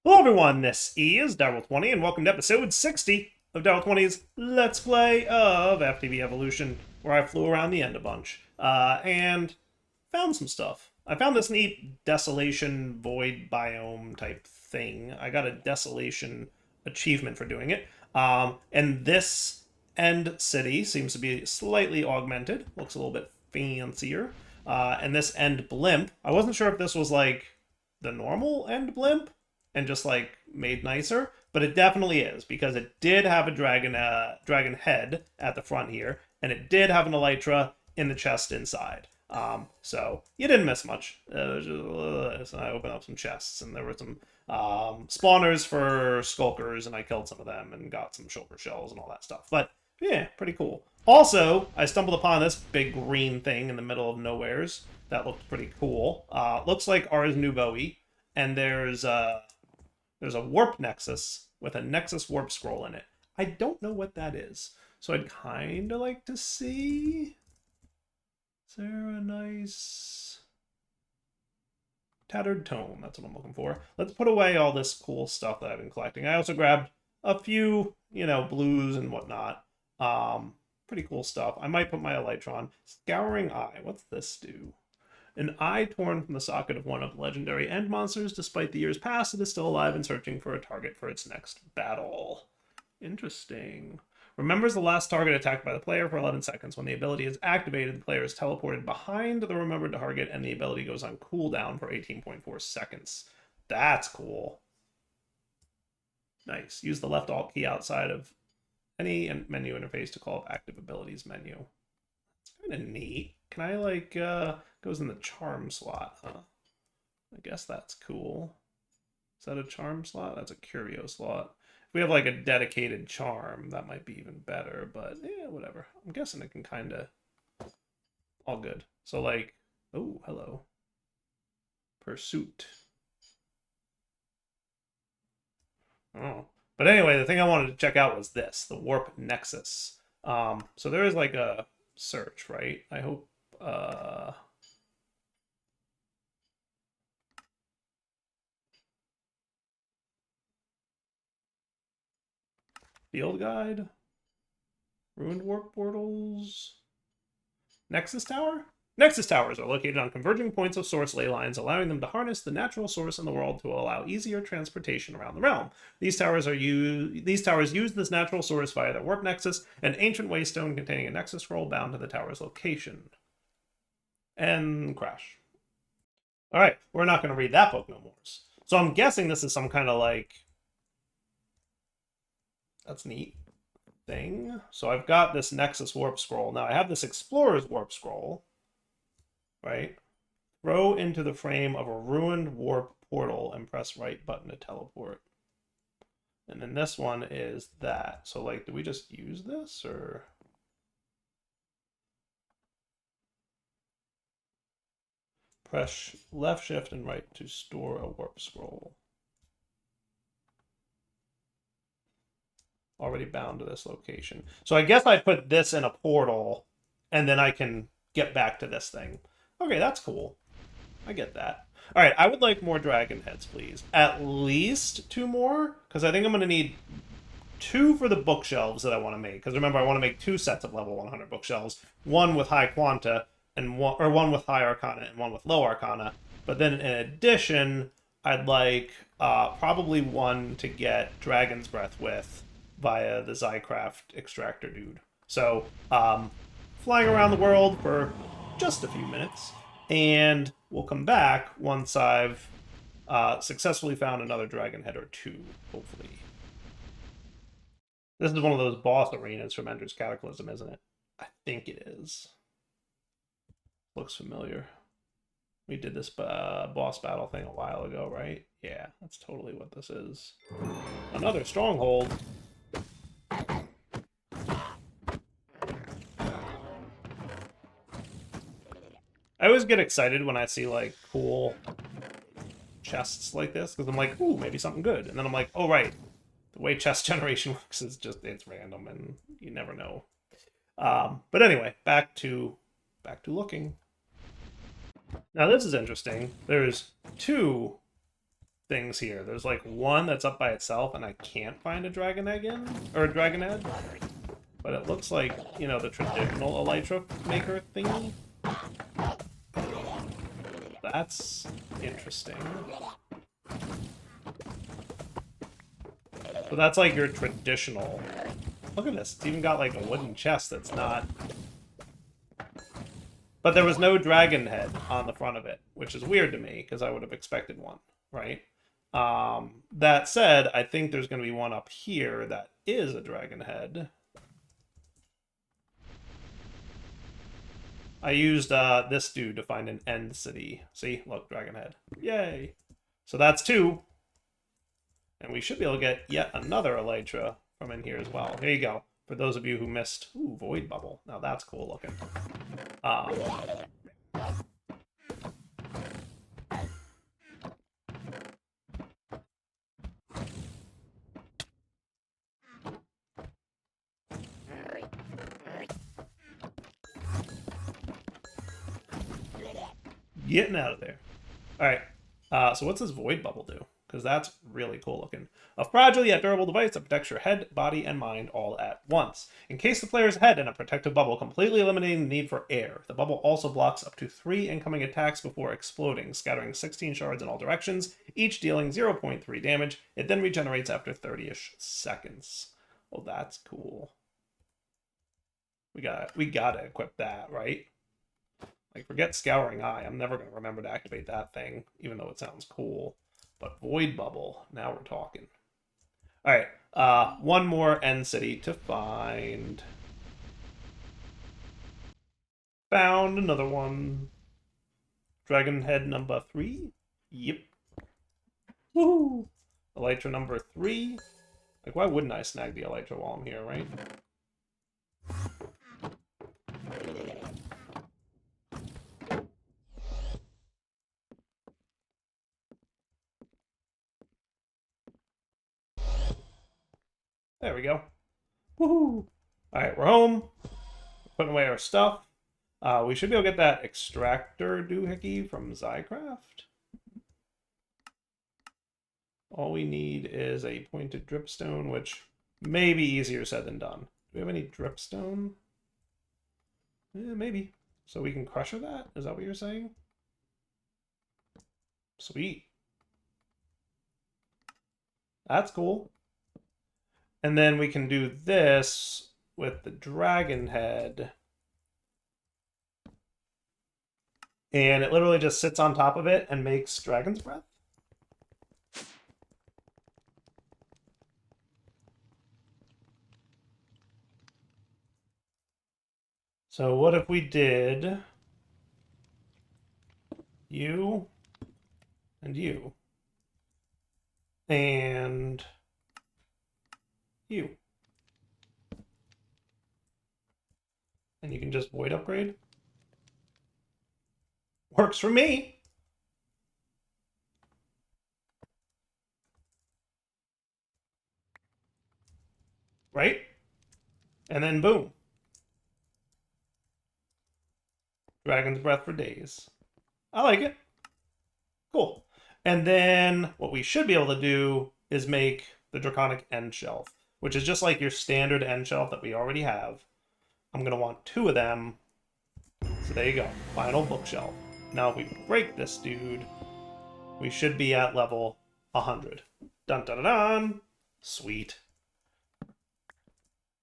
Hello everyone, this is Daryl20 and welcome to episode 60 of Daryl20's Let's Play of FTV Evolution, where I flew around the end a bunch, and found some stuff. I found this neat desolation void biome type thing. I got a desolation achievement for doing it. And this end city seems to be slightly augmented, looks a little bit fancier. And this end blimp, I wasn't sure if this was like the normal end blimp and just like made nicer, but it definitely is because it did have a dragon head at the front here, and it did have an elytra in the chest inside. So you didn't miss much. So I opened up some chests, and there were some spawners for skulkers, and I killed some of them and got some shulker shells and all that stuff. But yeah, pretty cool. Also, I stumbled upon this big green thing in the middle of nowheres that looked pretty cool. Looks like Ars Nouveau-y, and there's a warp nexus with a nexus warp scroll in it. I don't know what that is, so I'd kind of like to see. Is there a nice tattered tome? That's what I'm looking for. Let's put away all this cool stuff that I've been collecting. I also grabbed a few, blues and whatnot. Pretty cool stuff. I might put my elytron. Scouring Eye. What's this do? An eye torn from the socket of one of the legendary end monsters. Despite the years past, it is still alive and searching for a target for its next battle. Interesting. Remembers the last target attacked by the player for 11 seconds. When the ability is activated, the player is teleported behind the remembered target, and the ability goes on cooldown for 18.4 seconds. That's cool. Nice. Use the left alt key outside of any menu interface to call up active abilities menu. It's kind of neat. Can I, goes in the charm slot, huh? I guess that's cool. Is that a charm slot? That's a curio slot. If we have, a dedicated charm, that might be even better, but, yeah, whatever. I'm guessing it can kind of... all good. So, oh, hello. Pursuit. Oh. But anyway, the thing I wanted to check out was this, the Warp Nexus. So there is, a search, right? I hope, Field Guide? Ruined Warp Portals? Nexus Tower? Nexus Towers are located on converging points of source ley lines, allowing them to harness the natural source in the world to allow easier transportation around the realm. These towers use this natural source via their warp nexus, an ancient waystone containing a nexus scroll bound to the tower's location. And crash. Alright, we're not going to read that book no more. So I'm guessing this is some kind of that's neat thing. So I've got this Nexus Warp Scroll. Now I have this Explorer's Warp Scroll, right? Throw into the frame of a ruined warp portal and press right button to teleport. And then this one is that. So, do we just use this, or... Press left shift and right to store a warp scroll. Already bound to this location. So I guess I put this in a portal, and then I can get back to this thing. Okay, that's cool. I get that. All right, I would like more dragon heads, please. At least 2 more, because I think I'm going to need 2 for the bookshelves that I want to make. Because remember, I want to make 2 sets of level 100 bookshelves. One with high quanta, and one with high arcana, and one with low arcana. But then in addition, I'd like probably one to get Dragon's Breath with, via the Zycraft extractor dude. So, flying around the world for just a few minutes, and we'll come back once I've successfully found another dragon head or 2, hopefully. This is one of those boss arenas from Ender's Cataclysm, isn't it? I think it is. Looks familiar. We did this boss battle thing a while ago, right? Yeah, that's totally what this is. Another stronghold. I always get excited when I see, cool chests like this, because I'm like, ooh, maybe something good. And then I'm like, oh, right. The way chest generation works is just, it's random, and you never know. But anyway, back to looking. Now, this is interesting. There's 2 things here. There's like one that's up by itself, and I can't find a dragon egg in, or a dragon egg. But it looks like, you know, the traditional elytra maker thingy. That's interesting. So that's like your traditional. Look at this. It's even got like a wooden chest that's not. But there was no dragon head on the front of it, which is weird to me because I would have expected one, right? That said, I think there's going to be one up here that is a dragon head. I used this dude to find an end city. See? Look, dragon head. Yay! So that's 2. And we should be able to get yet another elytra from in here as well. Here you go. For those of you who missed... Ooh, void bubble. Now that's cool looking. Getting out of there. Alright. So what's this void bubble do? Because that's really cool looking. A fragile yet durable device that protects your head, body, and mind all at once. Encase the player's head in a protective bubble, completely eliminating the need for air. The bubble also blocks up to 3 incoming attacks before exploding, scattering 16 shards in all directions, each dealing 0.3 damage. It then regenerates after 30-ish seconds. Well, that's cool. We gotta equip that, right? Like, forget Scouring Eye. I'm never going to remember to activate that thing, even though it sounds cool. But Void Bubble, now we're talking. Alright, one more end city to find. Found another one. Dragon Head number 3. Yep. Woohoo! Elytra number 3. Like, why wouldn't I snag the Elytra while I'm here, right? There we go. Woohoo! Alright, we're home. We're putting away our stuff. We should be able to get that extractor doohickey from Zycraft. All we need is a pointed dripstone, which may be easier said than done. Do we have any dripstone? Yeah, maybe. So we can crusher that? Is that what you're saying? Sweet. That's cool. And then we can do this with the dragon head. And it literally just sits on top of it and makes dragon's breath. So what if we did you and you and you? And you can just void upgrade. Works for me. Right? And then boom. Dragon's breath for days. I like it. Cool. And then what we should be able to do is make the Draconic End Shelf, which is just like your standard end shelf that we already have. I'm going to want 2 of them. So there you go. Final bookshelf. Now if we break this dude, we should be at level 100. Dun dun dun dun! Sweet.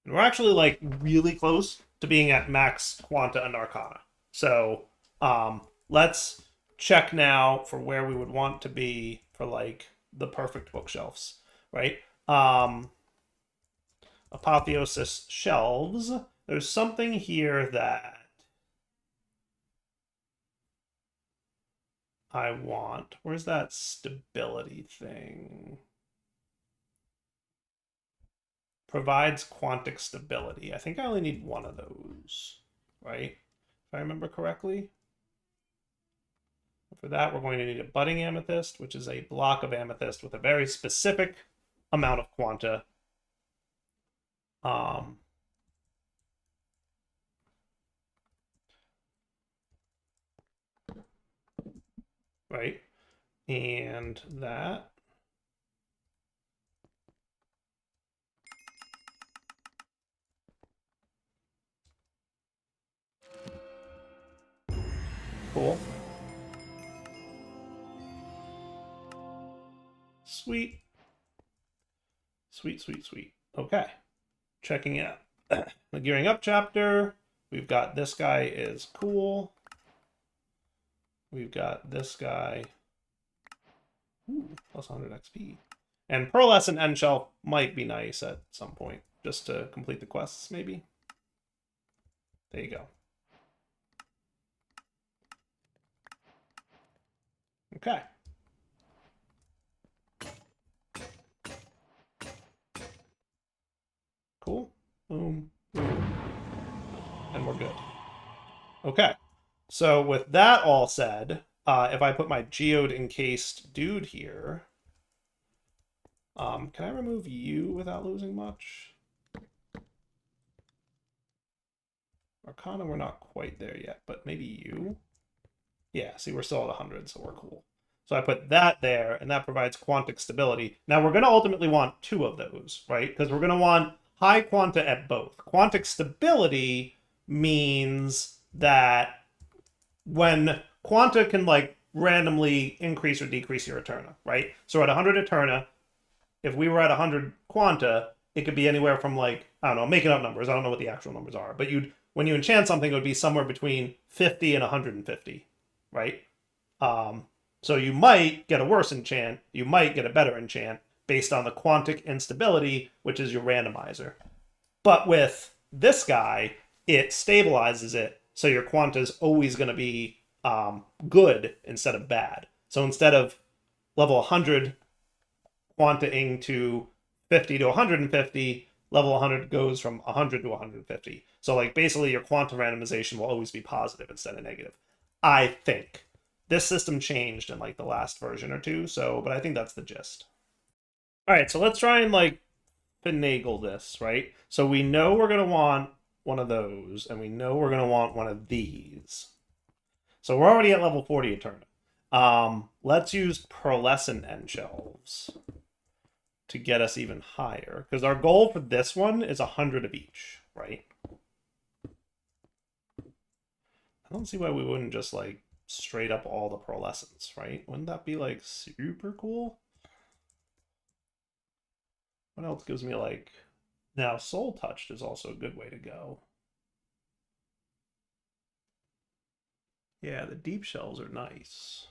And we're actually like really close to being at max Quanta and Arcana. So let's check now for where we would want to be for like the perfect bookshelves, right? Apotheosis shelves. There's something here that I want. Where's that stability thing? Provides quantic stability. I think I only need 1 of those, right? If I remember correctly. For that, we're going to need a budding amethyst, which is a block of amethyst with a very specific amount of quanta. Right? And that. Sweet. Sweet, sweet, sweet. Okay. Checking out the gearing up chapter. We've got this guy is cool. We've got this guy. Ooh, plus 100 XP. And Pearlescent and End Shelf might be nice at some point, just to complete the quests, maybe. There you go. Okay. Cool. Boom. Boom. And we're good. Okay. So with that all said, if I put my geode encased dude here, can I remove you without losing much? Arcana, we're not quite there yet, but maybe you? Yeah, see, we're still at 100, so we're cool. So I put that there, and that provides quantic stability. Now, we're going to ultimately want 2 of those, right? Because we're going to want high quanta at both. Quantic stability means that when quanta can, like, randomly increase or decrease your Eterna, right? So at 100 Eterna, if we were at 100 quanta, it could be anywhere from, like, I don't know, I'm making up numbers. I don't know what the actual numbers are. But when you enchant something, it would be somewhere between 50 and 150, right? So you might get a worse enchant, you might get a better enchant based on the quantic instability, which is your randomizer. But with this guy, it stabilizes it, so your quanta is always going to be good instead of bad. So instead of level 100 quantaing to 50 to 150, level 100 goes from 100 to 150. So like basically your quanta randomization will always be positive instead of negative. I think. This system changed in like the last version or two, so but I think that's the gist. All right, so let's try and like finagle this, right? So we know we're gonna want one of those, and we know we're gonna want one of these. So we're already at level 40 Eterna. Let's use pearlescent end shelves to get us even higher, because our goal for this one is 100 of each, right? I don't see why we wouldn't just like straight up all the pearlescents, right? Wouldn't that be like super cool? What else gives me like... Now, Soul Touched is also a good way to go. Yeah, the deep shells are nice.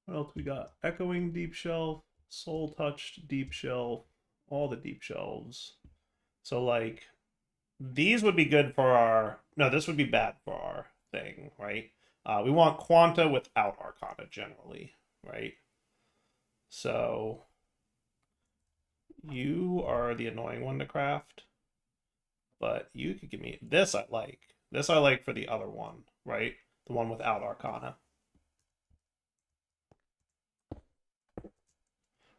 What else we got? Echoing Deep Shelf, Soul Touched Deep Shelf, all the deep shelves. So, like, these would be good for our... No, this would be bad for our thing, right? We want Quanta without Arcana, generally, right? So, you are the annoying one to craft. But you could give me... This I like. This I like for the other one, right? The one without Arcana.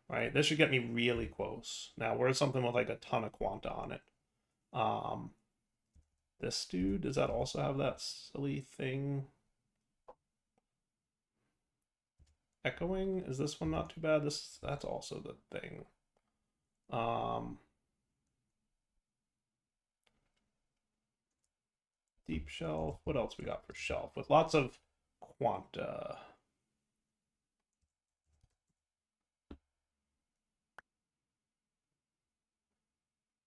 Right? This should get me really close. Now, where's something with like a ton of Quanta on it? This dude, does that also have that silly thing? Echoing? Is this one not too bad? That's also the thing. Deep shelf. What else we got for shelf? With lots of Quanta.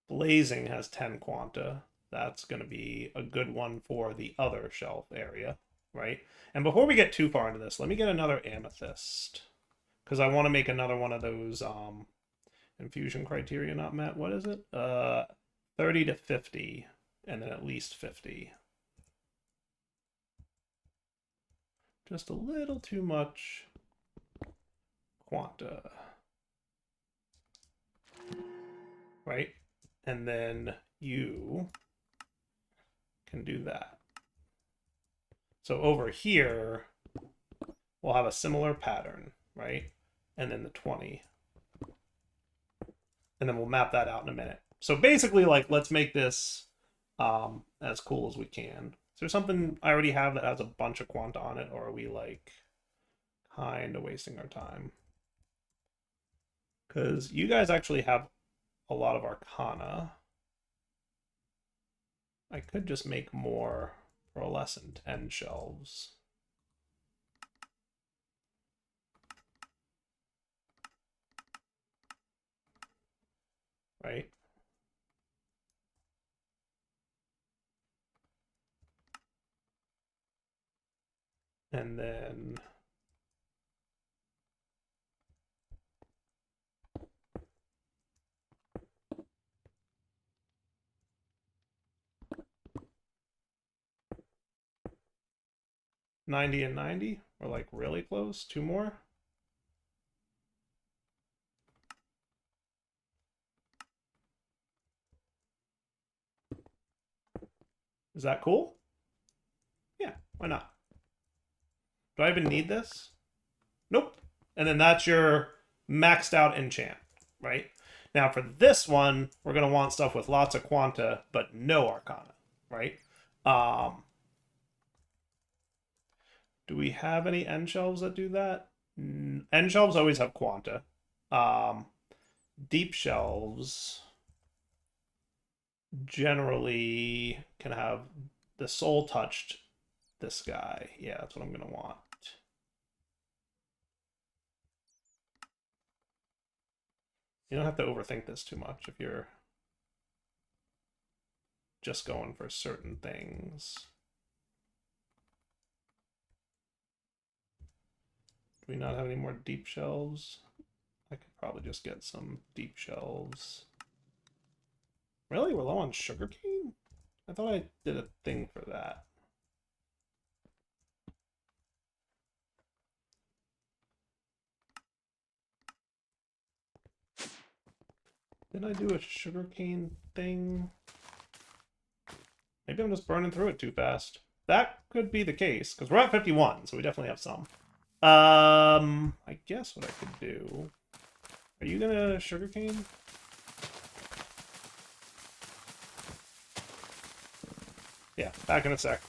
Blazing has 10 Quanta. That's going to be a good one for the other shelf area, right? And before we get too far into this, let me get another Amethyst. Because I want to make another one of those infusion criteria not met. What is it? 30 to 50, and then at least 50. Just a little too much Quanta. Right? And then you can do that. So over here, we'll have a similar pattern, right? And then the 20. And then we'll map that out in a minute. So basically, like, let's make this as cool as we can. Is there something I already have that has a bunch of Quanta on it, or are we, like, kind of wasting our time? Because you guys actually have a lot of Arcana. I could just make more pearlescent end shelves. right? And then $90 and $90. We're like really close. Two more. Is that cool? Yeah, why not? Do I even need this? Nope. And then that's your maxed out enchant, right? Now for this one, we're going to want stuff with lots of quanta, but no arcana, right? Do we have any end shelves that do that? End shelves always have quanta. Deep shelves generally can have the soul touched this guy. Yeah, that's what I'm going to want. You don't have to overthink this too much if you're just going for certain things. Do we not have any more deep shelves? I could probably just get some deep shelves. Really? We're low on sugarcane? I thought I did a thing for that. Didn't I do a sugarcane thing? Maybe I'm just burning through it too fast. That could be the case, because we're at 51, so we definitely have some. I guess what I could do... Are you gonna sugarcane? Yeah, back in a sec.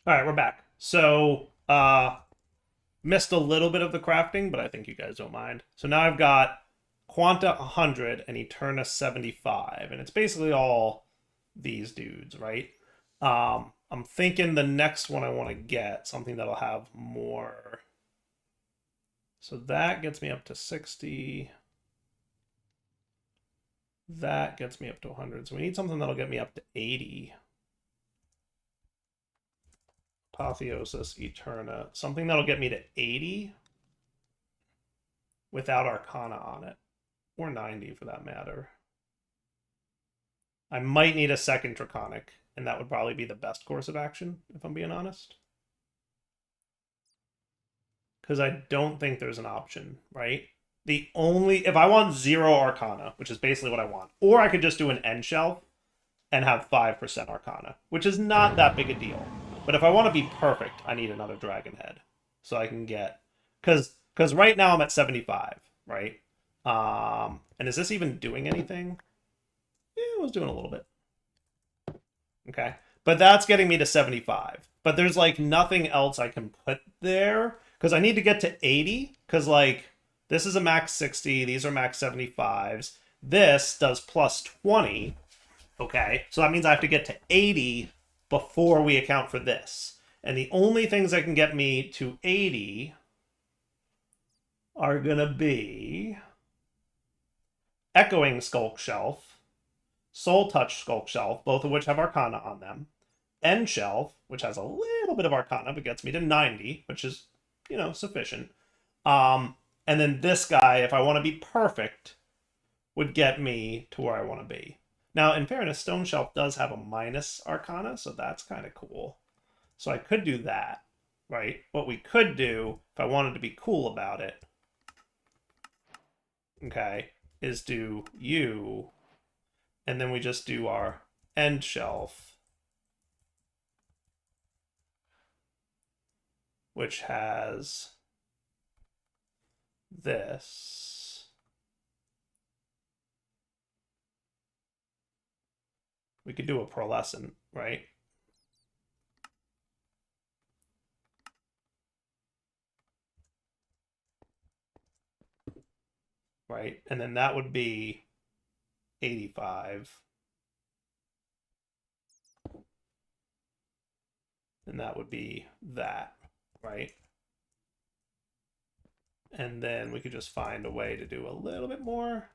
All right, we're back. So, missed a little bit of the crafting, but I think you guys don't mind. So now I've got Quanta 100 and Eterna 75, and it's basically all these dudes, right? I'm thinking the next one I want to get, something that'll have more. So that gets me up to 60. That gets me up to 100. So we need something that'll get me up to 80. Apotheosis Eterna. Something that'll get me to 80 without Arcana on it. Or 90 for that matter. I might need a second Draconic, and that would probably be the best course of action, if I'm being honest. Because I don't think there's an option, right? The only... If I want 0 Arcana, which is basically what I want, or I could just do an end shelf and have 5% Arcana, which is not that big a deal. But if I want to be perfect, I need another Dragon Head. So I can get... Because right now I'm at 75, right? And is this even doing anything? Yeah, it was doing a little bit. Okay. But that's getting me to 75. But there's, like, nothing else I can put there. Because I need to get to 80. Because, like, this is a max 60. These are max 75s. This does plus 20. Okay. So that means I have to get to 80 before we account for this. And the only things that can get me to 80 are going to be Echoing Skulk Shelf, Soul Touch Skulk Shelf, both of which have Arcana on them, end shelf, which has a little bit of Arcana, but gets me to 90, which is, sufficient. And then this guy, if I want to be perfect, would get me to where I want to be. Now, in fairness, Stone Shelf does have a minus Arcana, so that's kind of cool. So I could do that, right? What we could do, if I wanted to be cool about it, okay, is do you, and then we just do our end shelf, which has this. We could do a pearlescent, right? Right, and then that would be 85. And that would be that, right? And then we could just find a way to do a little bit more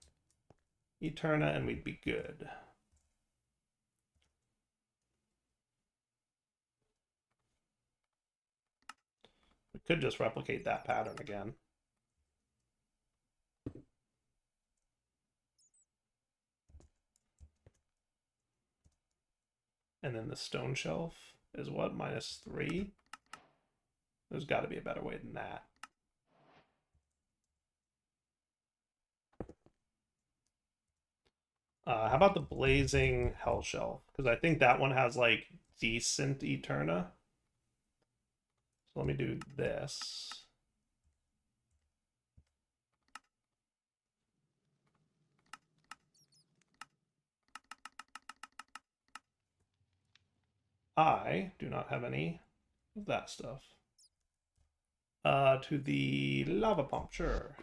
Eterna and we'd be good. We could just replicate that pattern again. And then the stone shelf is what? -3? There's got to be a better way than that. How about the blazing hell shelf? Because I think that one has like decent Eterna. So let me do this. I do not have any of that stuff. To the lava pump, sure.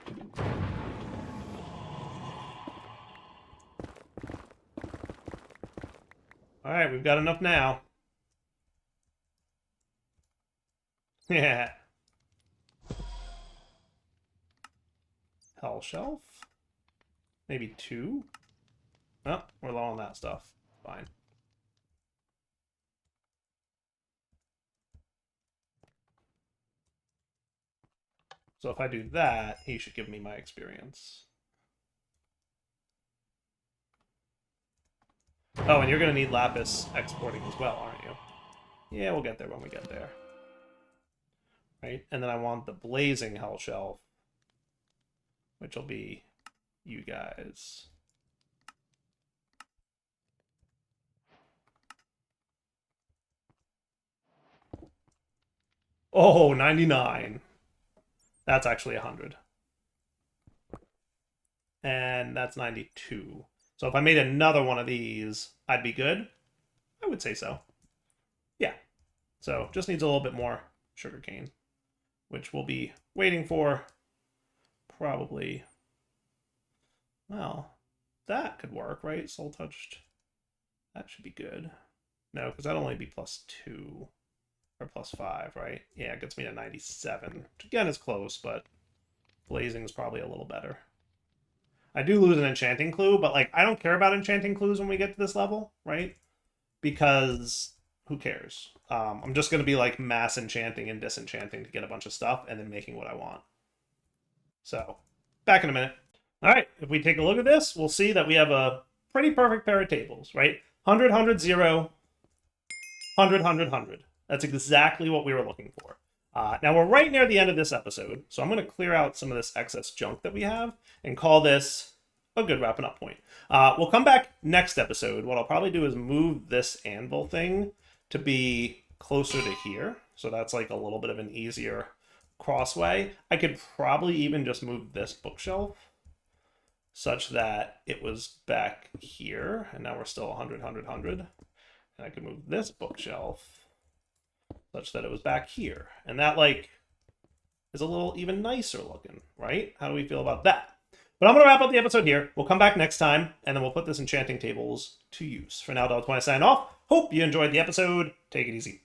All right, we've got enough now. Yeah. Hell shelf. Maybe 2. Oh, we're low on that stuff. Fine. So if I do that, he should give me my experience. Oh, and you're going to need lapis exporting as well, aren't you? Yeah, we'll get there when we get there. Right? And then I want the blazing hell shelf, which will be you guys. Oh, 99. That's actually 100. And that's 92. So if I made another one of these, I'd be good? I would say so. Yeah. So just needs a little bit more sugarcane, which we'll be waiting for probably. Well, that could work, right? Soul touched. That should be good. No, because that'll only be +2 or +5, right? Yeah, it gets me to 97. Which again is close, but blazing's probably a little better. I do lose an enchanting clue, but like I don't care about enchanting clues when we get to this level, right? Because who cares? I'm just going to be like mass enchanting and disenchanting to get a bunch of stuff and then making what I want. So, back in a minute. All right, if we take a look at this, we'll see that we have a pretty perfect pair of tables, right? 100, 100, 0, 100, 100, 100. That's exactly what we were looking for. Now we're right near the end of this episode, so I'm going to clear out some of this excess junk that we have and call this a good wrapping up point. We'll come back next episode. What I'll probably do is move this anvil thing to be closer to here. So that's like a little bit of an easier crossway. I could probably even just move this bookshelf such that it was back here. And now we're still 100, 100, 100. And I could move this bookshelf such that it was back here. And that, like, is a little even nicer looking, right? How do we feel about that? But I'm going to wrap up the episode here. We'll come back next time, and then we'll put this enchanting tables to use. For now, Dog20 sign off. Hope you enjoyed the episode. Take it easy.